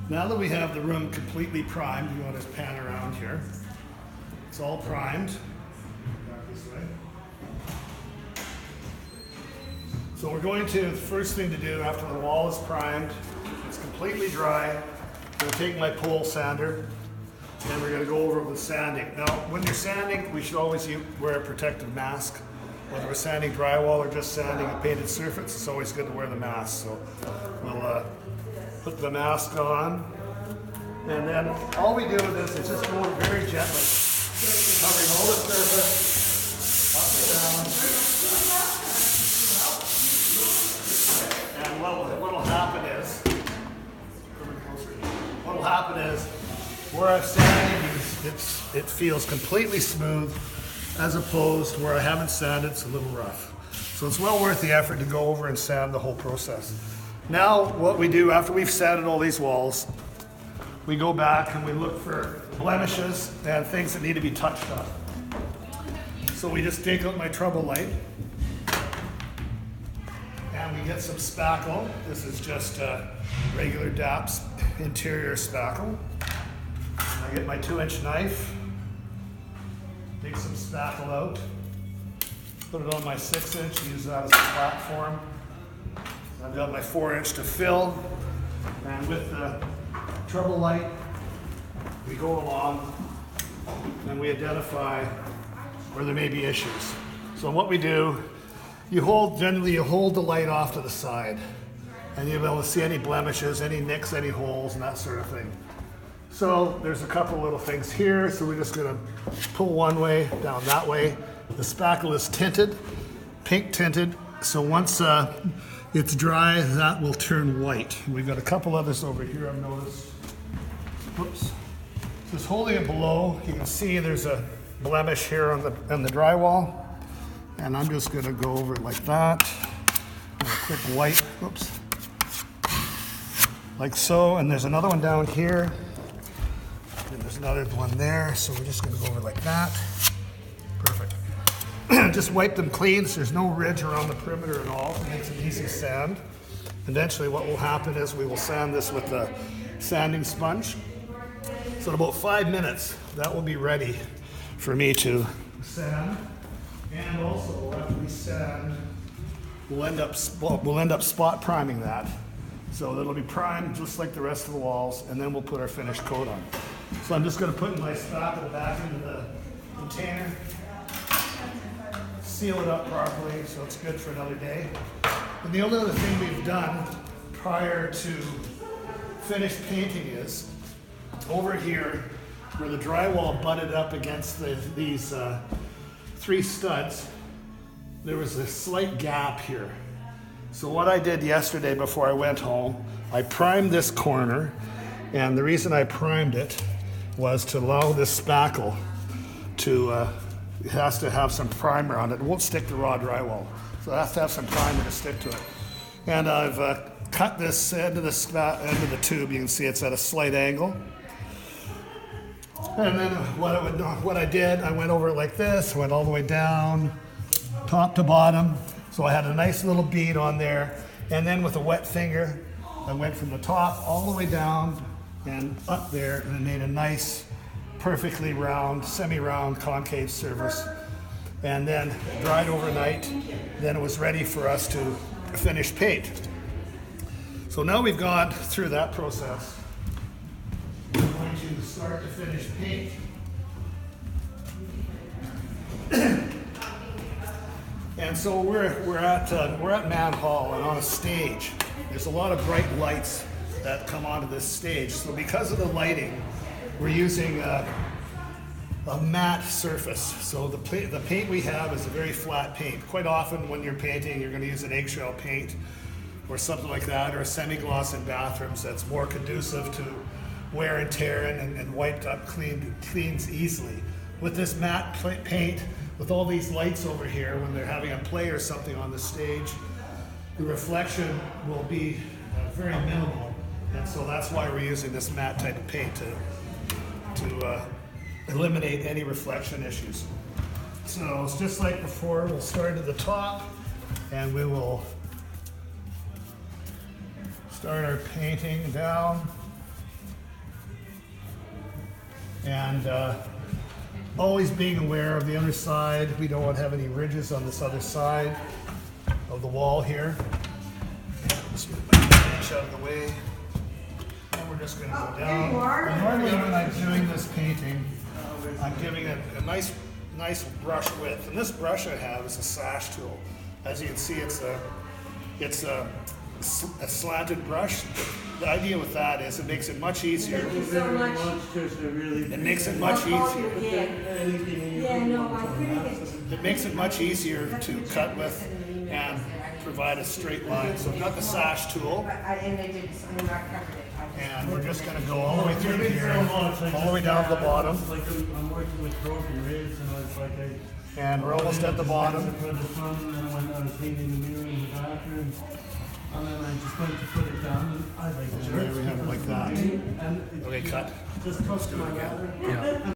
Now that we have the room completely primed, you want to pan around here. It's all primed. Back this way. So we're going to, the first thing to do after the wall is primed, it's completely dry. I'm going to take my pole sander and we're going to go over with sanding. Now, when you're sanding, we should always wear a protective mask. Whether we're sanding drywall or just sanding a painted surface, it's always good to wear the mask. So we'll put the mask on, and then all we do with this is just go very gently, covering all the surface, up and down. And what'll happen is, where I've sanded, it feels completely smooth, as opposed to where I haven't sanded, it's a little rough. So it's well worth the effort to go over and sand the whole process. Now what we do after we've sanded all these walls, we go back and we look for blemishes and things that need to be touched up. So we just take out my trouble light and we get some spackle. This is just regular DAP's interior spackle. And I get my 2-inch knife, take some spackle out, put it on my 6-inch, use that as a platform. I've got my 4-inch to fill, and with the trouble light, we go along and we identify where there may be issues. So what we do, generally you hold the light off to the side, and you'll be able to see any blemishes, any nicks, any holes, and that sort of thing. So there's a couple little things here, so we're just gonna pull one way, down that way. The spackle is tinted, pink tinted, so once it's dry, that will turn white. We've got a couple others over here, I've noticed. Whoops. Just holding it below, you can see there's a blemish here on the drywall. And I'm just gonna go over it like that. And a quick wipe, whoops. Like so, and there's another one down here. And there's another one there, so we're just gonna go over like that. Perfect. Just wipe them clean so there's no ridge around the perimeter at all. It makes it easy to sand. Eventually what will happen is we will sand this with the sanding sponge. So in about 5 minutes, that will be ready for me to sand. And also, after we sand, we'll end up spot priming that. So it'll be primed just like the rest of the walls, and then we'll put our finished coat on. So I'm just gonna put my spackle back into the container, seal it up properly so it's good for another day. And the only other thing we've done prior to finished painting is, over here, where the drywall butted up against these 3 studs, there was a slight gap here. So what I did yesterday before I went home, I primed this corner, and the reason I primed it was to allow this spackle to, it has to have some primer on it. It won't stick to raw drywall, so it has to have some primer to stick to it. And I've cut this end of the tube. You can see it's at a slight angle. And then what I did, I went over it like this, went all the way down, top to bottom. So I had a nice little bead on there. And then with a wet finger, I went from the top all the way down and up there, and it made a nice, perfectly round, semi-round concave surface. And then it dried overnight. Then it was ready for us to finish paint. So now we've gone through that process. We're going to start to finish paint. And so we're at Man Hall, and on a stage. There's a lot of bright lights that come onto this stage. So because of the lighting, we're using a matte surface. So the paint we have is a very flat paint. Quite often when you're painting, you're going to use an eggshell paint or something like that, or a semi-gloss in bathrooms that's more conducive to wear and tear and wiped up, cleans easily. With this matte paint, with all these lights over here, when they're having a play or something on the stage, the reflection will be very minimal. And so that's why we're using this matte type of paint to eliminate any reflection issues. So it's just like before, we'll start at the top and we will start our painting down. And always being aware of the other side. We don't want to have any ridges on this other side of the wall here. Just move my bench out of the way. And we're just going to go down. There you are. And normally when I'm doing this painting, I'm giving it a nice brush width. And this brush I have is a sash tool. As you can see, it's a slanted brush. The idea with that is it makes it much easier. Thank you so much. It makes it much easier. Yeah, no, I couldn't get. It makes it much easier to cut with and provide a straight line. So I've got the sash tool, and we're just going to go all the way through here, all the way down to the bottom. I'm working with broken ribs, and it's like And we're almost at the bottom. and then I was painting the mirror in the bathroom, and then I just went to put it down, and I like There we have it like that. and Okay, cut. just touched my ladder. Yeah.